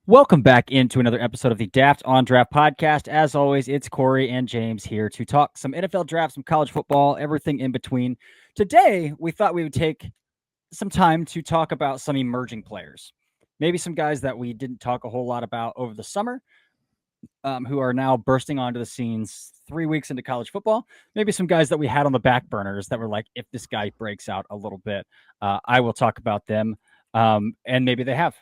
Welcome back into another episode of the Daft on Draft podcast. As always, it's Corey and James here to talk some NFL draft, some college football, everything in between. Today, we thought we would take some time to talk about some emerging players, maybe some guys that we didn't talk a whole lot about over the summer, who are now bursting onto the scenes 3 weeks into college football. Maybe some guys that we had on the back burners that were like, if this guy breaks out a little bit, I will talk about them, and maybe they have.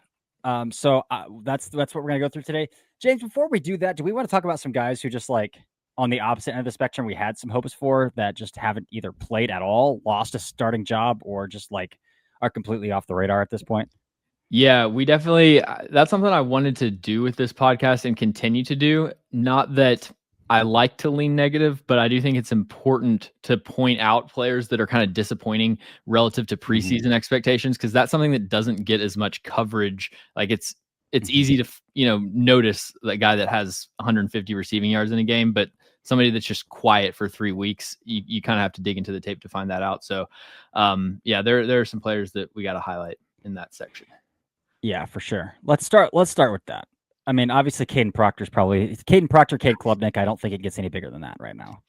So that's what we're gonna go through today. James, before we do that, do we want to talk about some guys who just like on the opposite end of the spectrum we had some hopes for that just haven't either played at all, lost a starting job, or just like are completely off the radar at this point? Yeah, we definitely, that's something I wanted to do with this podcast and continue to do. Not that I like to lean negative, but I do think it's important to point out players that are kind of disappointing relative to preseason expectations, because that's something that doesn't get as much coverage. Like it's easy to, notice that guy that has 150 receiving yards in a game, but somebody that's just quiet for 3 weeks, you kind of have to dig into the tape to find that out. So, yeah, there are some players that we got to highlight in that section. Yeah, for sure. Let's start with that. I mean, obviously, Cade Proctor, Cade Klubnik. I don't think it gets any bigger than that right now.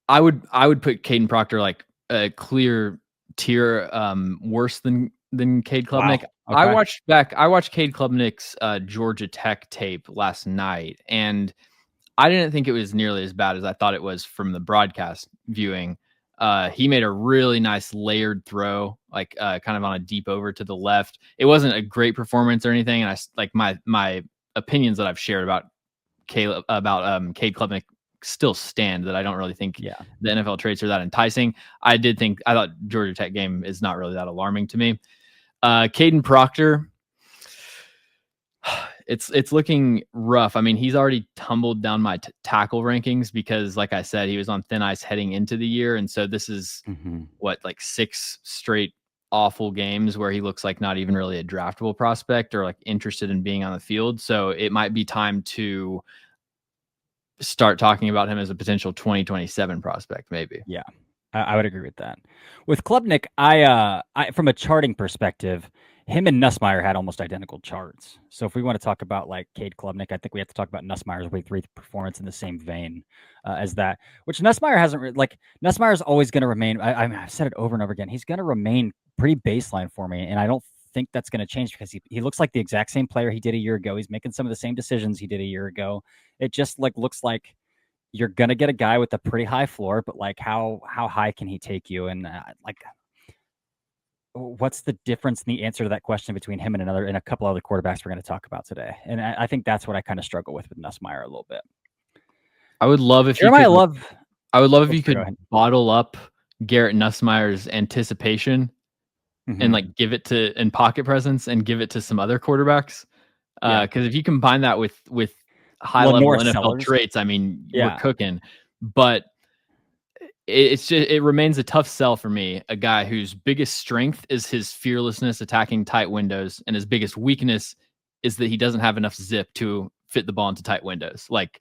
I would put Caden Proctor like a clear tier worse than Cade Klubnik. Wow. Okay. I watched Cade Klubnik's Georgia Tech tape last night, and I didn't think it was nearly as bad as I thought it was from the broadcast viewing. He made a really nice layered throw, like kind of on a deep over to the left. It wasn't a great performance or anything, and I like my opinions that I've shared about Cade Klubnik still stand, that I don't really think the NFL traits are that enticing. I thought Georgia Tech game is not really that alarming to me. Caden Proctor, it's looking rough. I mean, he's already tumbled down my tackle rankings because, like I said, he was on thin ice heading into the year. And so this is like 6 straight awful games where he looks like not even really a draftable prospect or like interested in being on the field. So it might be time to start talking about him as a potential 2027 prospect, maybe. Yeah, I would agree with that. With Klubnik, I from a charting perspective, him and Nussmeier had almost identical charts. So if we want to talk about like Cade Klubnik, I think we have to talk about Nussmeier's week 3 performance in the same vein as that, which Nussmeier hasn't like. Nussmeier is always going to remain. I've said it over and over again. He's going to remain pretty baseline for me, and I don't think that's going to change because he looks like the exact same player he did a year ago. He's making some of the same decisions he did a year ago. It just like looks like you're going to get a guy with a pretty high floor, but like how high can he take you? And like, what's the difference in the answer to that question between him and a couple other quarterbacks we're going to talk about today? And I think that's what I kind of struggle with Nussmeier a little bit. I would love if you could bottle up Garrett Nussmeier's anticipation and like give it to in pocket presence and give it to some other quarterbacks. Because if you combine that with high level NFL traits, I mean, we're cooking. But it remains a tough sell for me. A guy whose biggest strength is his fearlessness attacking tight windows, and his biggest weakness is that he doesn't have enough zip to fit the ball into tight windows. Like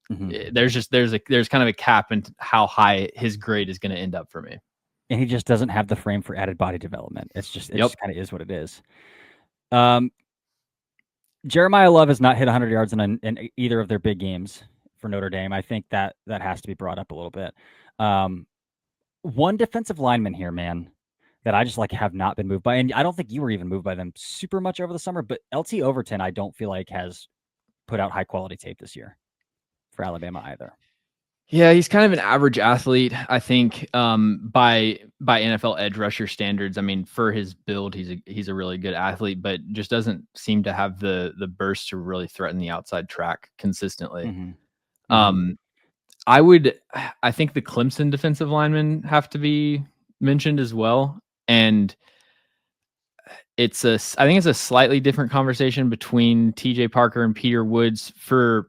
there's kind of a cap in how high his grade is going to end up for me. And he just doesn't have the frame for added body development. It just kind of is what it is. Jeremiah Love has not hit 100 yards in either of their big games for Notre Dame. I think that has to be brought up a little bit. One defensive lineman here, man, that I just like have not been moved by, and I don't think you were even moved by them super much over the summer, but LT Overton, I don't feel like has put out high quality tape this year for Alabama either. Yeah, he's kind of an average athlete, I think, by NFL edge rusher standards. I mean, for his build, he's a really good athlete, but just doesn't seem to have the burst to really threaten the outside track consistently. I think the Clemson defensive linemen have to be mentioned as well, and I think it's a slightly different conversation between TJ Parker and Peter Woods. For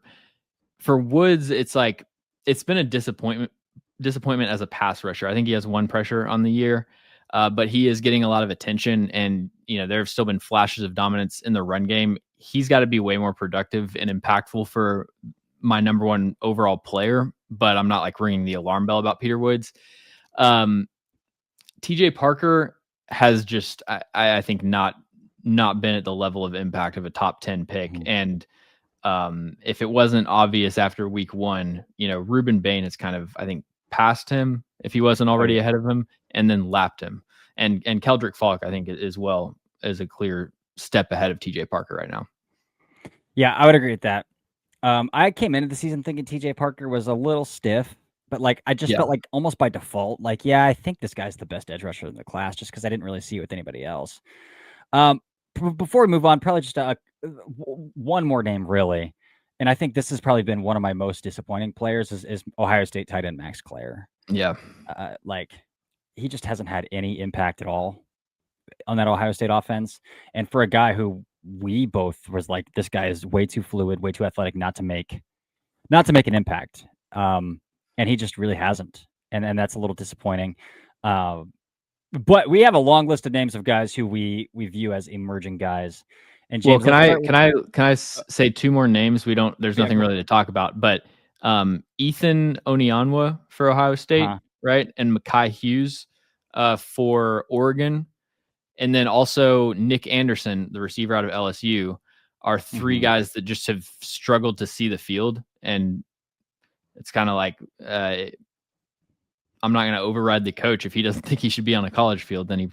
Woods, it's like, it's been a disappointment as a pass rusher. I think he has 1 pressure on the year, but he is getting a lot of attention, and there have still been flashes of dominance in the run game. He's got to be way more productive and impactful for my number 1 overall player, but I'm not like ringing the alarm bell about Peter Woods. TJ Parker has just, I think, not not been at the level of impact of a top 10 pick. Mhm. And if it wasn't obvious after week 1, Ruben Bain has kind of, I think, passed him if he wasn't already ahead of him, and then lapped him. And Keldrick Falk, I think, as well, is a clear step ahead of TJ Parker right now. Yeah, I would agree with that. I came into the season thinking TJ Parker was a little stiff, but I just felt like almost by default, I think this guy's the best edge rusher in the class, just because I didn't really see it with anybody else. Before we move on, probably just one more name, really, and I think this has probably been one of my most disappointing players is Ohio State tight end Max Clare. Yeah. He just hasn't had any impact at all on that Ohio State offense, and for a guy who we both was like, this guy is way too fluid, way too athletic not to make an impact. And he just really hasn't. And that's a little disappointing. But we have a long list of names of guys who we view as emerging guys. And James, can I say two more names? There's nothing really to talk about, but Ethan Onianwa for Ohio State, right? And Mekhi Hughes for Oregon. And then also Nick Anderson, the receiver out of LSU, are three guys that just have struggled to see the field. And it's kind of like, I'm not going to override the coach. If he doesn't think he should be on a college field, then he,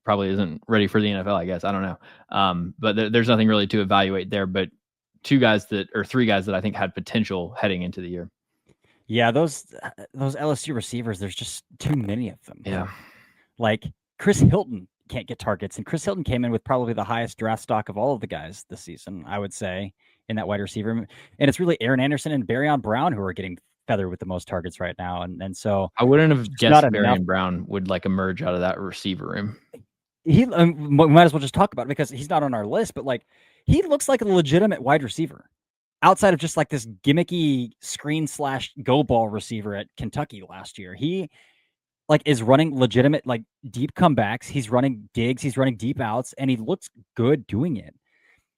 probably isn't ready for the NFL, I guess. I don't know. But there's nothing really to evaluate there. But three guys that I think had potential heading into the year. Yeah, those LSU receivers, there's just too many of them. Yeah. Like Chris Hilton can't get targets, and Chris Hilton came in with probably the highest draft stock of all of the guys this season, I would say, in that wide receiver. And it's really Aaron Anderson and Behren Brown who are getting feathered with the most targets right now. And so I wouldn't have guessed Behren Brown would emerge out of that receiver room. He might as well just talk about it because he's not on our list, but he looks like a legitimate wide receiver outside of just this gimmicky screen / go ball receiver at Kentucky last year. He is running legitimate deep comebacks. He's running digs. He's running deep outs, and he looks good doing it.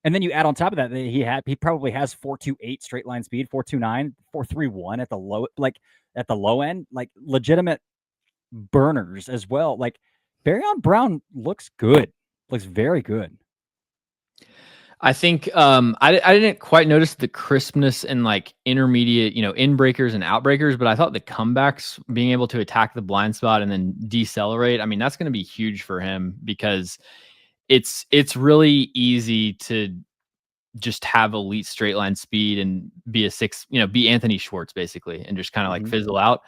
And then you add on top of that he probably has 4.28 straight line speed, 4.29, 4.31 at the low end, legitimate burners as well. Behren Brown looks good, looks very good. I think I didn't quite notice the crispness and intermediate, in breakers and out breakers, but I thought the comebacks, being able to attack the blind spot and then decelerate, I mean, that's going to be huge for him because it's really easy to just have elite straight line speed and be be Anthony Schwartz basically, and just kind of fizzle out.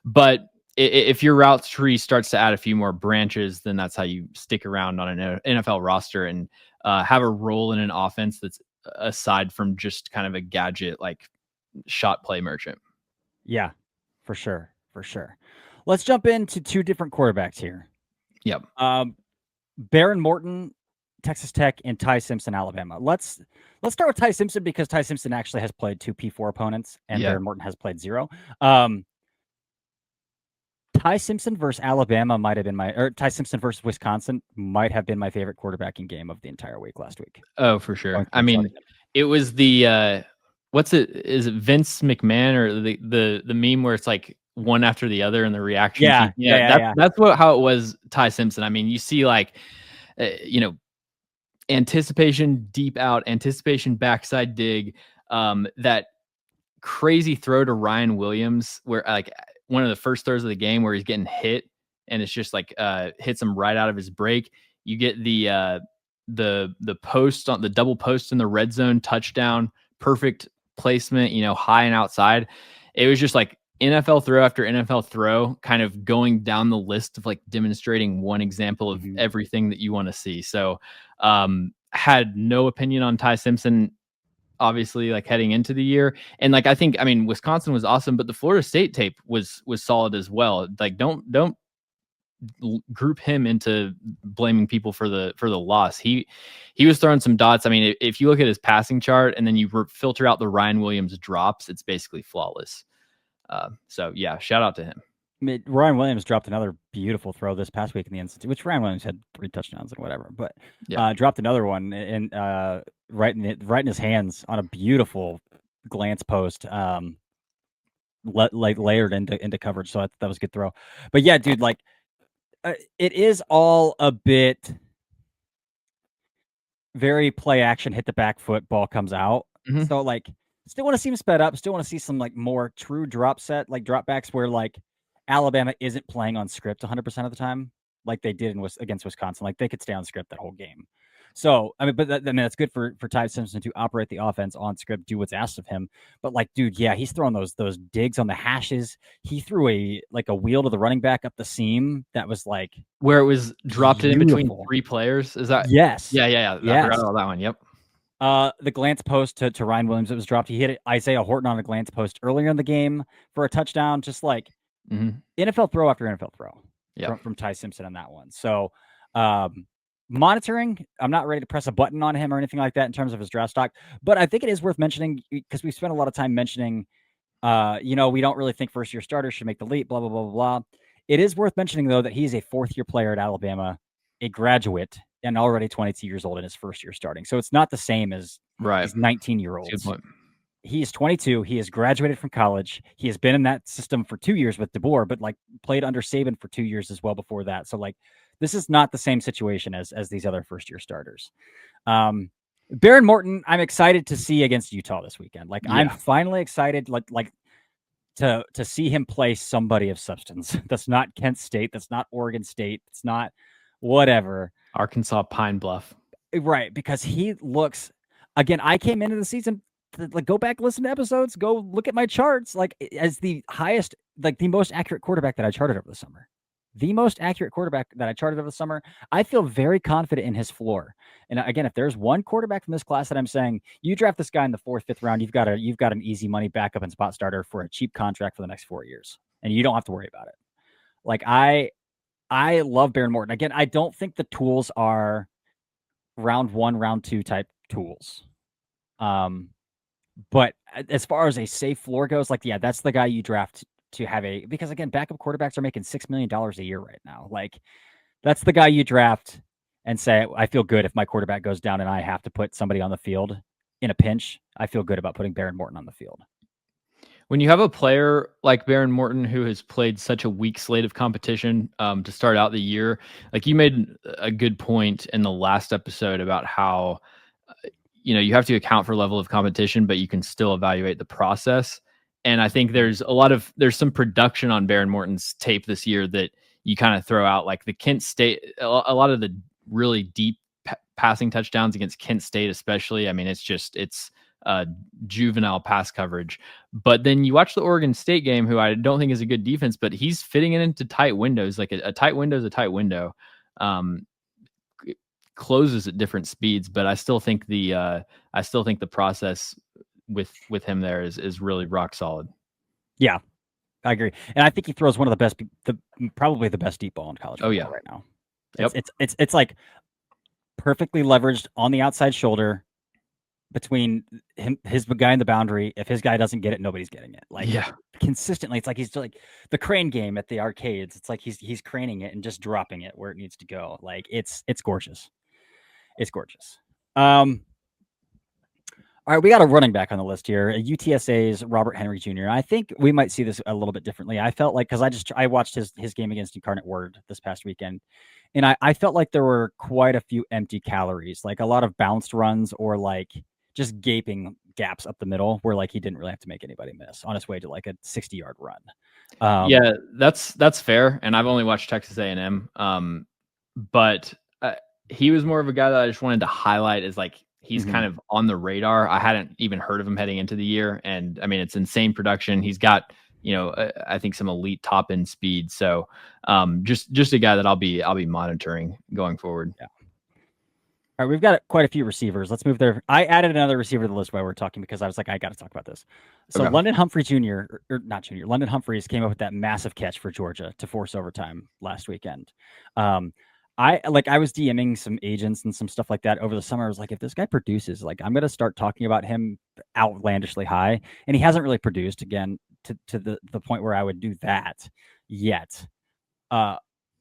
But if your route tree starts to add a few more branches, then that's how you stick around on an NFL roster and have a role in an offense that's aside from just kind of a gadget shot play merchant. Yeah, for sure. Let's jump into two different quarterbacks here. Yep. Behren Morton, Texas Tech, and Ty Simpson, Alabama. Let's start with Ty Simpson because Ty Simpson actually has played 2 P4 opponents, and Behren Morton has played 0. Ty Simpson versus Alabama Ty Simpson versus Wisconsin might have been my favorite quarterbacking game of the entire week last week. Oh, for sure. I mean, it was the is it Vince McMahon or the meme where it's one after the other and the reaction? That's how it was. Ty Simpson. I mean, you see anticipation deep out, anticipation backside dig, that crazy throw to Ryan Williams where one of the first throws of the game where he's getting hit and it's just hits him right out of his break. You get the post on the double post in the red zone touchdown, perfect placement, high and outside. It was just NFL throw after NFL throw, kind of going down the list of demonstrating one example of everything that you want to see. So had no opinion on Ty Simpson, obviously heading into the year. And I think, Wisconsin was awesome, but the Florida State tape was solid as well. Don't group him into blaming people for the loss. He was throwing some dots. I mean, if you look at his passing chart and then you filter out the Ryan Williams drops, it's basically flawless. So yeah, shout out to him. I mean, Ryan Williams dropped another beautiful throw this past week in the Institute, which Ryan Williams had 3 touchdowns and whatever, but dropped another one and right in his hands on a beautiful glance post, layered into coverage. So that was a good throw. But yeah, dude, it is all a bit very play action, hit the back foot, ball comes out. Mhm. So like, still want to see him sped up. Still want to see some like more true drop backs where like Alabama isn't playing on script 100% of the time, like they did against Wisconsin. Like they could stay on script that whole game. So I mean, but that's good for Ty Simpson to operate the offense on script, do what's asked of him. But like, dude, yeah, he's throwing those digs on the hashes. He threw a wheel to the running back up the seam that was like where it was dropped in between beautiful. 3 players. Is that? Yes. Yeah. I forgot about that one. Yep. The glance post to Ryan Williams, it was dropped. He hit Isaiah Horton on a glance post earlier in the game for a touchdown. Just like NFL throw after NFL throw from Ty Simpson on that one. So monitoring, I'm not ready to press a button on him or anything like that in terms of his draft stock, but I think it is worth mentioning because we spent a lot of time mentioning, we don't really think first-year starters should make the leap, blah, blah, blah, blah, blah. It is worth mentioning, though, that he's a fourth-year player at Alabama, a graduate, and already 22 years old in his first year starting. So it's not the same as these 19-year-olds. He is 22. He has graduated from college. He has been in that system for 2 years with DeBoer, but like played under Saban for 2 years as well before that. So like this is not the same situation as these other first-year starters. Behren Morton, I'm excited to see against Utah this weekend. Like I'm finally excited, like to see him play somebody of substance. That's not Kent State. That's not Oregon State. It's not whatever. Arkansas Pine Bluff. Right, because he looks. Again, I came into the season to, like, go back, listen to episodes, go look at my charts, like as the highest, like the most accurate quarterback that I charted over the summer. The most accurate quarterback that I charted over the summer. I feel very confident in his floor. And again, if there's one quarterback from this class that I'm saying, you draft this guy in the 4th, 5th round, you've got an easy money backup and spot starter for a cheap contract for the next 4 years, and you don't have to worry about it. Like I love Behren Morton. Again, I don't think the tools are round 1, round 2 type tools. But as far as a safe floor goes, like, yeah, that's the guy you draft to have because again, backup quarterbacks are making $6 million a year right now. Like that's the guy you draft and say, I feel good if my quarterback goes down and I have to put somebody on the field in a pinch. I feel good about putting Behren Morton on the field. When you have a player like Behren Morton who has played such a weak slate of competition to start out the year, like you made a good point in the last episode about how you have to account for level of competition, but you can still evaluate the process. And I think there's some production on Behren Morton's tape this year that you kind of throw out, like the Kent State, a lot of the really deep passing touchdowns against Kent State, especially. I mean, it's juvenile pass coverage. But then you watch the Oregon State game, who I don't think is a good defense, but he's fitting it into tight windows. Like a tight window is a tight window. It closes at different speeds, but I still think the process with him there is really rock solid. Yeah, I agree, and I think he throws one of the best, probably the best deep ball in college football right now. It's like perfectly leveraged on the outside shoulder between his guy in the boundary. If his guy doesn't get it, nobody's getting it. Like consistently, it's like he's like the crane game at the arcades. It's like he's craning it and just dropping it where it needs to go. Like it's gorgeous. It's gorgeous. All right, we got a running back on the list here, UTSA's Robert Henry Jr. I think we might see this a little bit differently. I felt like, because I watched his game against Incarnate Word this past weekend, and I felt like there were quite a few empty calories, like a lot of bounced runs or like just gaping gaps up the middle where like he didn't really have to make anybody miss on his way to like a 60-yard run. Yeah, that's fair. And I've only watched Texas A&M, but he was more of a guy that I just wanted to highlight as like, he's kind of on the radar. I hadn't even heard of him heading into the year. And I mean, it's insane production. He's got, I think some elite top end speed. So just a guy that I'll be monitoring going forward. Yeah. All right, we've got quite a few receivers. Let's move there. I added another receiver to the list while we're talking because I was like, I got to talk about this. So London Humphrey Jr., or not Jr., London Humphreys came up with that massive catch for Georgia to force overtime last weekend. I was DMing some agents and some stuff like that over the summer. I was like, if this guy produces, like, I'm going to start talking about him outlandishly high. And he hasn't really produced, again, to the point where I would do that yet.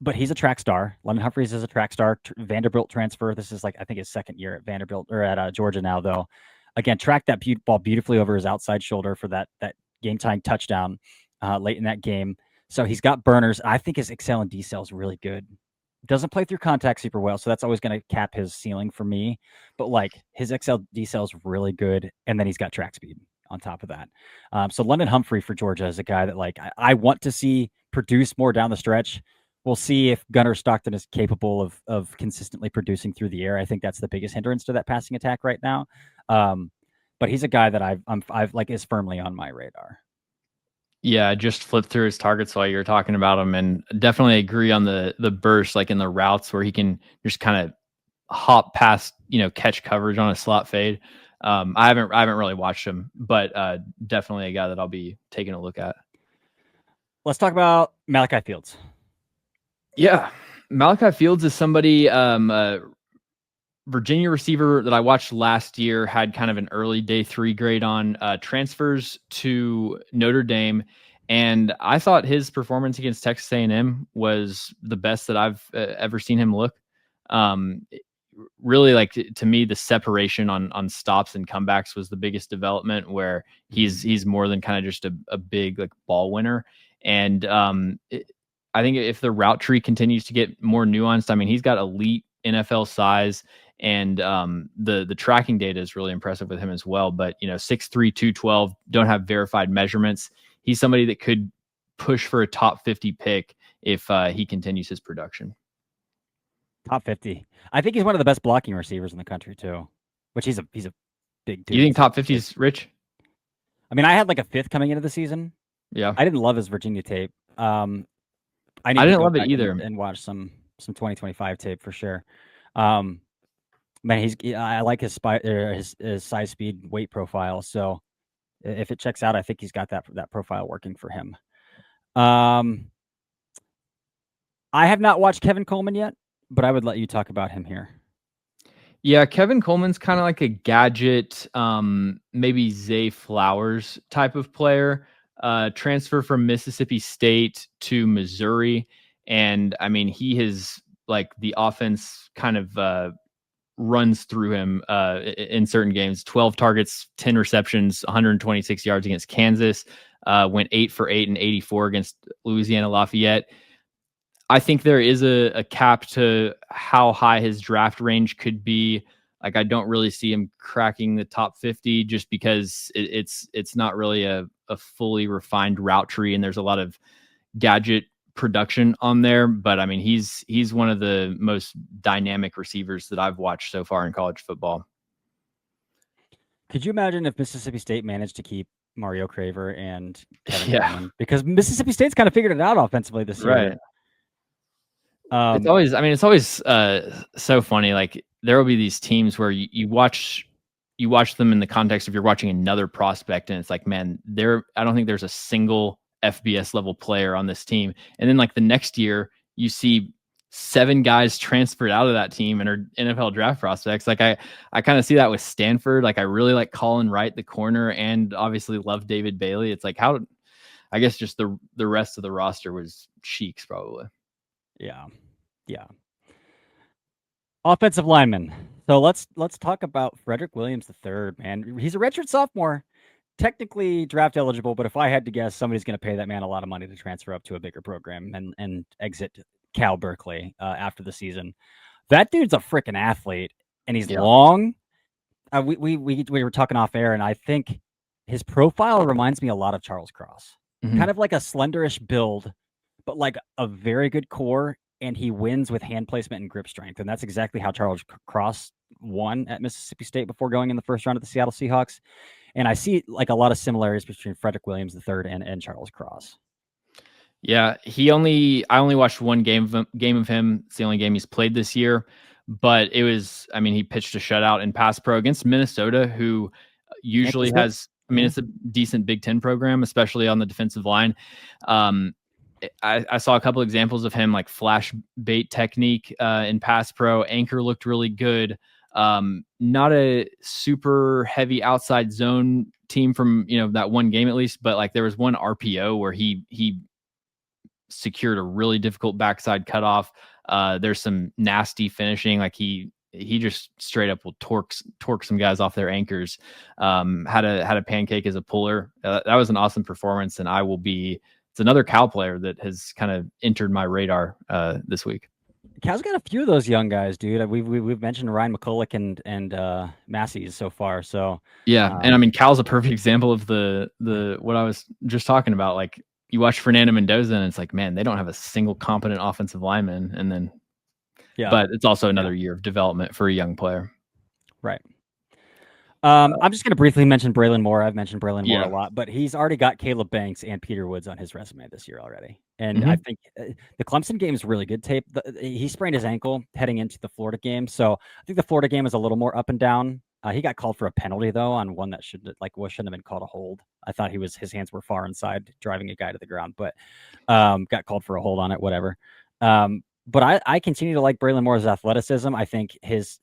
But he's a track star. London Humphreys is a track star. Vanderbilt transfer. This is like, I think his second year at Vanderbilt or at Georgia now, though. Again, tracked that ball beautifully over his outside shoulder for that game-tying touchdown late in that game. So he's got burners. I think his Excel and decel is really good. Doesn't play through contact super well, so that's always going to cap his ceiling for me. But like his XL decel is really good, and then he's got track speed on top of that. So London Humphrey for Georgia is a guy that like I want to see produce more down the stretch. We'll see if Gunnar Stockton is capable of consistently producing through the air. I think that's the biggest hindrance to that passing attack right now. But he's a guy that I've like is firmly on my radar. Yeah, I just flipped through his targets while you were talking about him, and definitely agree on the burst, like in the routes where he can just kind of hop past, catch coverage on a slot fade. I haven't really watched him, but definitely a guy that I'll be taking a look at. Let's talk about Malachi Fields. Yeah, Malachi Fields is somebody, Virginia receiver that I watched last year, had kind of an early day 3 grade on, transfers to Notre Dame. And I thought his performance against Texas A&M was the best that I've ever seen him look. Really, like to me, the separation on stops and comebacks was the biggest development, where he's more than kind of just a big like ball winner. And I think if the route tree continues to get more nuanced, I mean, he's got elite NFL size, and the tracking data is really impressive with him as well. But 6'3", 212, don't have verified measurements. He's somebody that could push for a top 50 pick if he continues his production. Top 50. I think he's one of the best blocking receivers in the country too, which he's a big dude. You think top 50 is rich? I mean, I had like a 5th coming into the season. Yeah. I didn't love his Virginia tape. I didn't love it either. And watch some 2025 tape for sure. Man, I like his size, speed, weight profile. So if it checks out, I think he's got that profile working for him. I have not watched Kevin Coleman yet, but I would let you talk about him here. Yeah, Kevin Coleman's kind of like a gadget, maybe Zay Flowers type of player. Transfer from Mississippi State to Missouri. And I mean, he has like the offense kind of runs through him in certain games. 12 targets, 10 receptions, 126 yards against Kansas. Went 8 for 8 and 84 against Louisiana Lafayette. I think there is a cap to how high his draft range could be. Like, I don't really see him cracking the top 50 just because it's not really a fully refined route tree, and there's a lot of gadget production on there. But I mean, he's one of the most dynamic receivers that I've watched so far in college football. Could you imagine if Mississippi State managed to keep Mario Craver and Kevin Coleman? Because Mississippi State's kind of figured it out offensively this year. Right. It's always so funny. Like, there will be these teams where you watch them in the context of you're watching another prospect, and it's like, man, I don't think there's a single FBS level player on this team. And then like the next year, you see 7 guys transferred out of that team and are NFL draft prospects. Like I kind of see that with Stanford. Like, I really like Colin Wright, the corner, and obviously love David Bailey. It's like, I guess just the rest of the roster was cheeks probably. Yeah. Offensive lineman. So let's talk about Frederick Williams III, man. He's a redshirt sophomore, technically draft eligible, but if I had to guess, somebody's going to pay that man a lot of money to transfer up to a bigger program and exit Cal Berkeley after the season. That dude's a freaking athlete, and he's long. We were talking off air, and I think his profile reminds me a lot of Charles Cross. Mm-hmm. Kind of like a slenderish build, but like a very good core, and he wins with hand placement and grip strength. And that's exactly how Charles Cross won at Mississippi State before going in the first round of the Seattle Seahawks. And I see like a lot of similarities between Frederick Williams III and Charles Cross. Yeah, I only watched one game of him. It's the only game he's played this year, but it was, I mean, he pitched a shutout in pass pro against Minnesota, who usually has, I mean, it's a decent Big Ten program, especially on the defensive line. I saw a couple examples of him, like flash bait technique in pass pro. Anchor looked really good. Not a super heavy outside zone team from, that one game at least, but like there was one RPO where he secured a really difficult backside cutoff. There's some nasty finishing. Like he just straight up will torque some guys off their anchors. Had a pancake as a puller. That was an awesome performance, and it's another Cal player that has kind of entered my radar this week. Cal's got a few of those young guys, dude. We've mentioned Ryan McCulloch and Massey's so far. So Yeah, and I mean Cal's a perfect example of the what I was just talking about. Like you watch Fernando Mendoza, and it's like, man, they don't have a single competent offensive lineman, and then, but it's also another year of development for a young player. Right. I'm just going to briefly mention Braylon Moore. I've mentioned Braylon Moore a lot, but he's already got Caleb Banks and Peter Woods on his resume this year already. And I think the Clemson game is really good tape. He sprained his ankle heading into the Florida game. So I think the Florida game is a little more up and down. He got called for a penalty, though, on one that shouldn't have been called a hold. I thought his hands were far inside driving a guy to the ground, but got called for a hold on it, whatever. But I continue to like Braylon Moore's athleticism. I think he's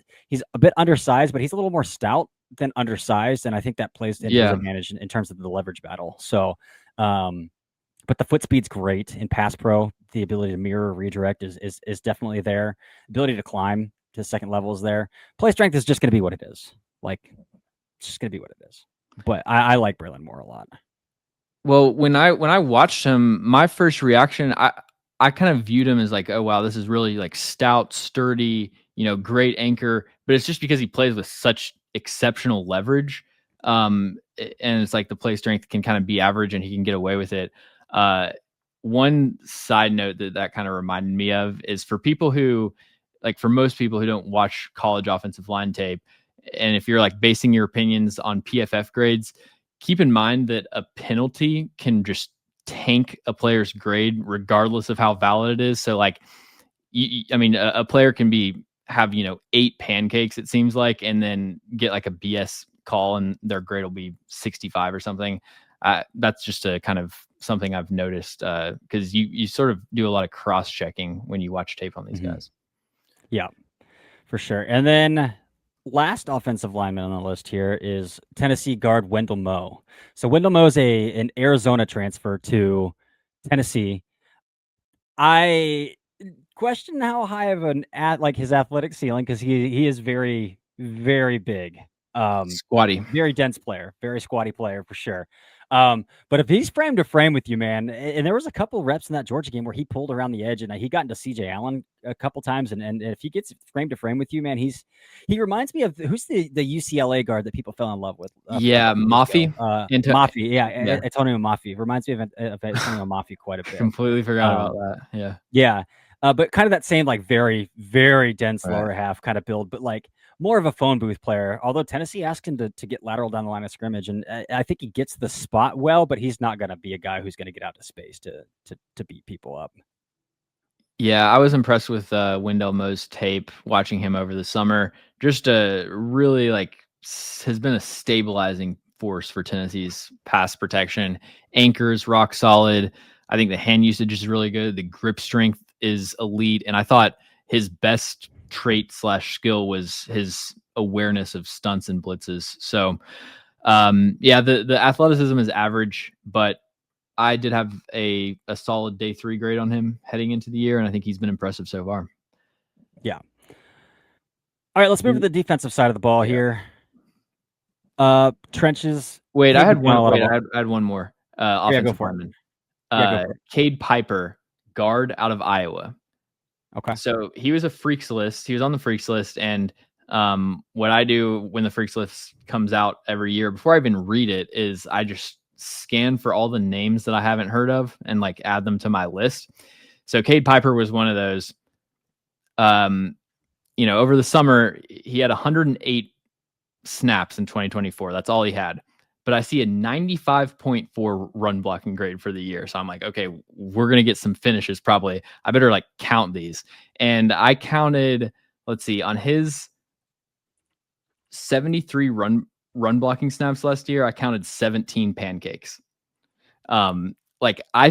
a bit undersized, but he's a little more stout than undersized, and I think that plays into his advantage in terms of the leverage battle. So, but the foot speed's great in pass pro. The ability to mirror redirect is definitely there. Ability to climb to second level is there. Play strength is just going to be what it is. Like, it's just going to be what it is. But I like Braylon Moore a lot. Well, when I watched him, my first reaction, I kind of viewed him as like, oh wow, this is really like stout, sturdy, great anchor. But it's just because he plays with such exceptional leverage, and it's like the play strength can kind of be average, and he can get away with it. One side note that kind of reminded me of is for people who, like for most people who don't watch college offensive line tape, and if you're like basing your opinions on PFF grades, keep in mind that a penalty can just tank a player's grade regardless of how valid it is. So like, I mean, a player can have 8 pancakes, it seems like, and then get like a BS call and their grade will be 65 or something. That's just a kind of something I've noticed because you sort of do a lot of cross checking when you watch tape on these guys. Yeah, for sure. And then last offensive lineman on the list here is Tennessee guard Wendell Moe. So Wendell Moe is an Arizona transfer to Tennessee. I question how high of his athletic ceiling, because he is very, very big. Squatty. Very dense player, very squatty player for sure. But if he's frame to frame with you, man, and there was a couple reps in that Georgia game where he pulled around the edge and he got into CJ Allen a couple times. And if he gets frame to frame with you, man, he reminds me of who's the UCLA guard that people fell in love with. Mafi. Mafi. Yeah. Antonio Mafi reminds me of Antonio Mafi quite a bit. Completely forgot about that. Yeah. Yeah. But kind of that same, like, very, very dense lower half kind of build, but like more of a phone booth player. Although Tennessee asked him to get lateral down the line of scrimmage, and I think he gets the spot well, but he's not going to be a guy who's going to get out to space to beat people up. Yeah, I was impressed with Wendell Moe's tape, watching him over the summer. Just a really has been a stabilizing force for Tennessee's pass protection. Anchors rock solid. I think the hand usage is really good. The grip strength is elite, and I thought his best trait / skill was his awareness of stunts and blitzes. So, the athleticism is average, but I did have a solid day 3 grade on him heading into the year, and I think he's been impressive so far. Yeah. All right, let's move to the defensive side of the ball here. Trenches. Wait, I had one. I had one more. Offensive lineman. Cade Piper, guard out of Iowa. Okay. So he was a freaks list. He was on the freaks list, and what I do when the freaks list comes out every year, before I even read it, is I just scan for all the names that I haven't heard of and like add them to my list. So Cade Piper was one of those. Over the summer, he had 108 snaps in 2024. That's all he had. But I see a 95.4 run blocking grade for the year. So I'm like, okay, we're going to get some finishes probably. I better like count these. And I counted, let's see, on his 73 run blocking snaps last year, I counted 17 pancakes. I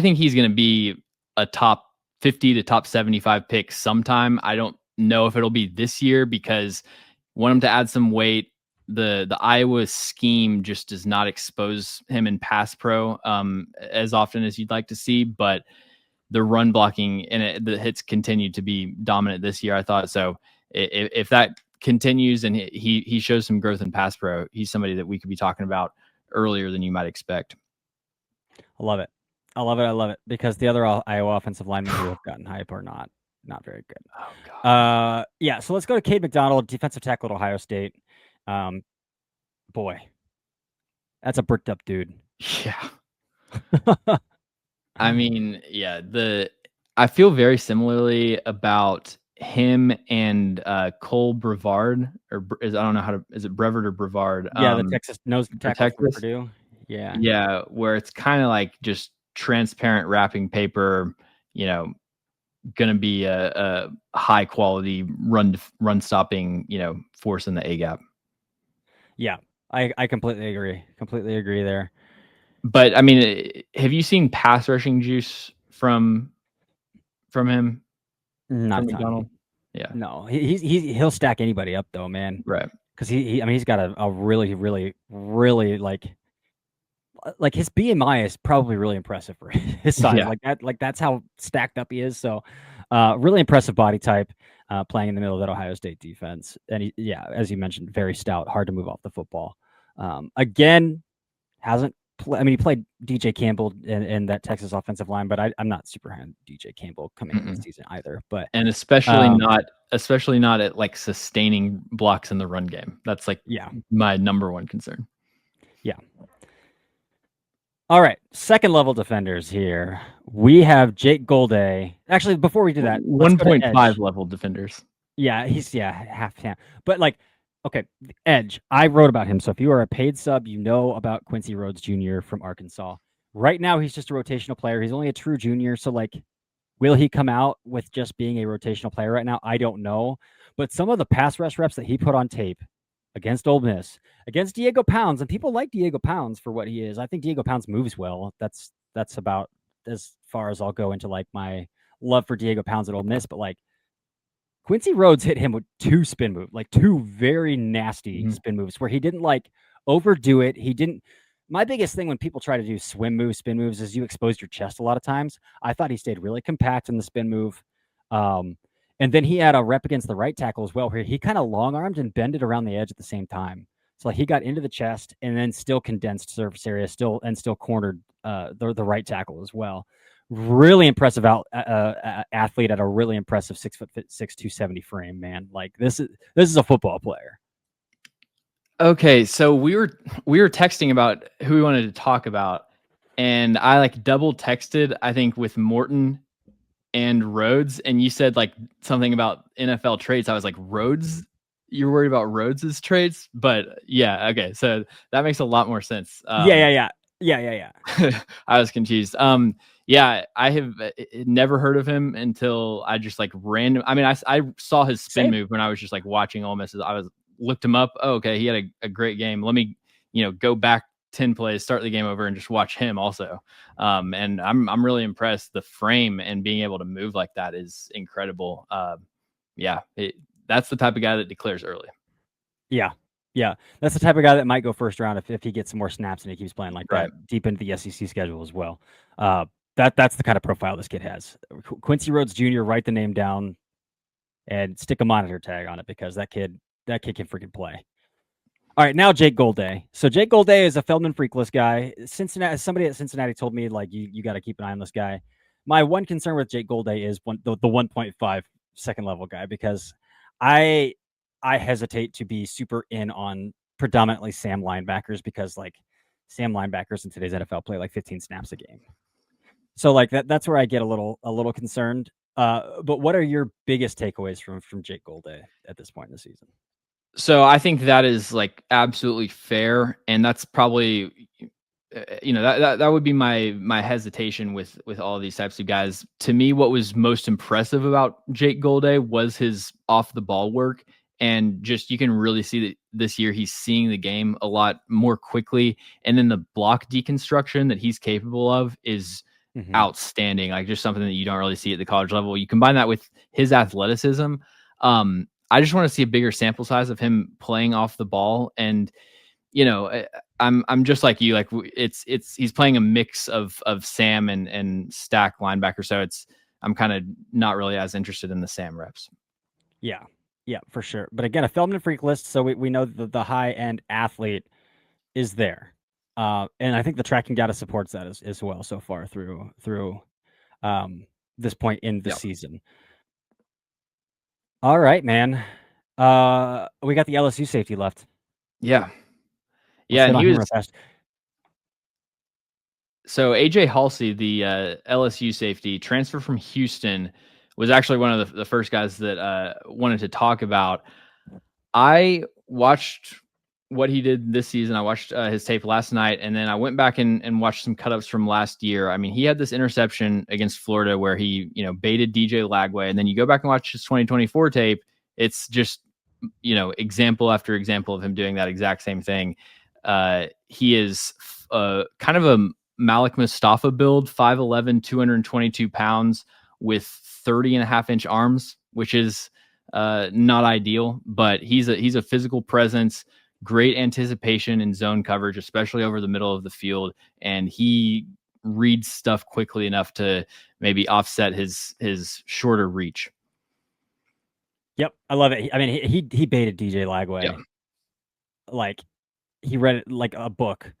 think he's going to be a top 50 to top 75 pick sometime. I don't know if it'll be this year because I want him to add some weight. The Iowa scheme just does not expose him in pass pro as often as you'd like to see, but the run blocking and the hits continue to be dominant this year, I thought. So if that continues and he shows some growth in pass pro, he's somebody that we could be talking about earlier than you might expect. I love it. I love it. Because the other Iowa offensive linemen who have gotten hype are not. Not very good. Oh God. Yeah. So let's go to Cade McDonald, defensive tackle at Ohio State. Boy, that's a bricked up dude. Yeah. I mean, yeah, I feel very similarly about him and Cole Brevard, or I don't know how to, is it Brevard or Brevard? Yeah, the Texas nose For tackle from Texas. Purdue. Yeah. Yeah, where it's kind of like just transparent wrapping paper, going to be a high quality run stopping, force in the A gap. Yeah, I completely agree. Completely agree there. But I mean, have you seen pass rushing juice from him? Not From a ton. McDonald? Yeah. No, he'll stack anybody up though, man. Right. Because I mean, he's got a really, really, really like his BMI is probably really impressive for his size. Yeah. Like that's how stacked up he is. So, really impressive body type, playing in the middle of that Ohio State defense. And yeah, as you mentioned, very stout, hard to move off the football. Again, hasn't. I mean, he played DJ Campbell in that Texas offensive line, but I'm not super high on DJ Campbell coming into the season either. But And especially not at like sustaining blocks in the run game. That's like my number one concern. Yeah. All right, second level defenders here. We have Jake Golday. Actually, before we do that, 1.5 level defenders. Yeah, he's half. But like, okay, Edge. I wrote about him. So if you are a paid sub, you know about Quincy Rhodes Jr. from Arkansas. Right now, he's just a rotational player. He's only a true junior. So like, will he come out with just being a rotational player right now? I don't know. But some of the pass rush reps that he put on tape against Ole Miss, against Diego Pounds, and people like Diego Pounds for what he is. I think Diego Pounds moves well. That's about as far as I'll go into like my love for Diego Pounds at Ole Miss. But like Quincy Rhodes hit him with two spin moves, like two very nasty spin moves where he didn't like overdo it. He didn't. My biggest thing when people try to do swim moves, spin moves, is you expose your chest a lot of times. I thought he stayed really compact in the spin move. And then he had a rep against the right tackle as well, where he kind of long armed and bended around the edge at the same time. So like he got into the chest and then still condensed surface area, still cornered the right tackle as well. Really impressive athlete at a really impressive 6'6", 270 frame, man. Like this is a football player. Okay, so we were texting about who we wanted to talk about, and I like double texted, I think, with Morton and Rhodes, and you said like something about NFL traits. I was like, Rhodes? You're worried about Rhodes's traits? But yeah, okay, so that makes a lot more sense. Yeah. I was confused. Yeah, I have never heard of him until I just like random. I mean, I saw his spin move when I was just like watching Ole Miss. I looked him up. Oh, okay, he had a great game. Let me, go back 10 plays, start the game over, and just watch him also. And I'm really impressed. The frame and being able to move like that is incredible. Yeah, that's the type of guy that declares early. Yeah, that's the type of guy that might go first round if he gets some more snaps and he keeps playing like that deep into the SEC schedule as well. That's the kind of profile this kid has. Quincy Rhodes Jr., write the name down and stick a monitor tag on it because that kid can freaking play. All right, now Jake Golday. So Jake Golday is a Feldman Freakless guy. Somebody at Cincinnati told me like you got to keep an eye on this guy. My one concern with Jake Golday is the 1.5 second level guy because I hesitate to be super in on predominantly Sam linebackers because like Sam linebackers in today's NFL play like 15 snaps a game. So like that's where I get a little concerned. But what are your biggest takeaways from Jake Golday at this point in the season? So I think that is like absolutely fair, and that's probably that would be my hesitation with all these types of guys. To me, what was most impressive about Jake Golday was his off the ball work, and just you can really see that this year he's seeing the game a lot more quickly, and then the block deconstruction that he's capable of is outstanding. Like just something that you don't really see at the college level. You combine that with his athleticism. I just want to see a bigger sample size of him playing off the ball, and I'm just like you. Like he's playing a mix of Sam and stack linebacker. So I'm kind of not really as interested in the Sam reps. Yeah, for sure. But again, a Feldman freak list, so we know that the high end athlete is there, and I think the tracking data supports that as well so far through this point in the season. All right, man. We got the LSU safety left. Yeah. Let's Yeah, hit and on he him was real fast. so AJ Halsey, the LSU safety, transfer from Houston, was actually one of the first guys that wanted to talk about. I watched what he did this season. I watched his tape last night, and then I went back and watched some cut ups from last year. I mean, he had this interception against Florida where he, baited DJ Lagway, and then you go back and watch his 2024 tape. It's just, example after example of him doing that exact same thing. He is kind of a Malik Mustafa build, 5'11", 222 pounds with 30.5-inch arms, which is not ideal, but he's a physical presence, great anticipation in zone coverage, especially over the middle of the field, and he reads stuff quickly enough to maybe offset his shorter reach. Yep, I love it. I mean, he baited DJ Yeah. Lagway like he read it like a book.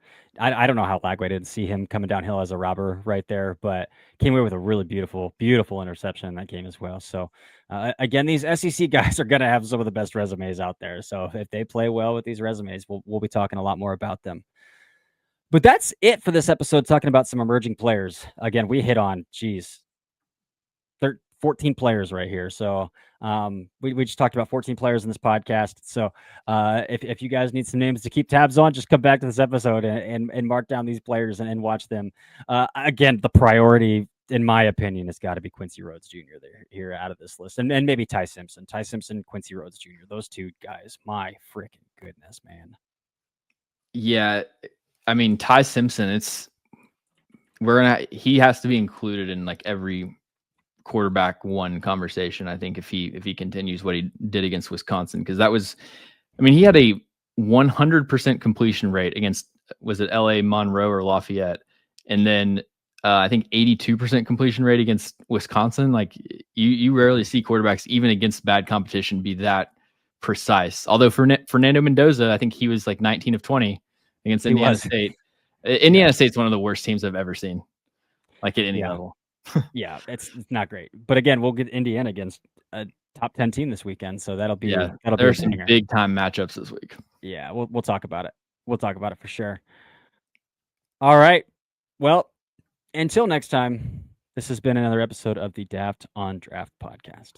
I don't know how Lagway didn't see him coming downhill as a robber right there, but came away with a really beautiful interception in that game as well. So again, these SEC guys are going to have some of the best resumes out there. So if they play well with these resumes, we'll be talking a lot more about them. But that's it for this episode, talking about some emerging players. Again, we hit on, 14 players right here. So we just talked about 14 players in this podcast. So if you guys need some names to keep tabs on, just come back to this episode and mark down these players and watch them. Again, the priority, in my opinion, has got to be Quincy Rhodes Jr. there here out of this list, and maybe Ty Simpson, Quincy Rhodes Jr. Those two guys, my freaking goodness, man. Yeah, I mean Ty Simpson. He has to be included in like every quarterback one conversation. I think if he continues what he did against Wisconsin, because that was, I mean, he had a 100% completion rate against, was it LA, Monroe, or Lafayette, and then I think 82% completion rate against Wisconsin. Like you rarely see quarterbacks even against bad competition be that precise. Although for Fernando Mendoza, I think he was like 19 of 20 against Indiana State. Indiana State's one of the worst teams I've ever seen, like at any level. Yeah, it's not great. But again, we'll get Indiana against a top 10 team this weekend, so that'll be There a are some banger. big time matchups this week. Yeah, we'll talk about it. We'll talk about it for sure. All right. Well, until next time, this has been another episode of the Daft on Draft podcast.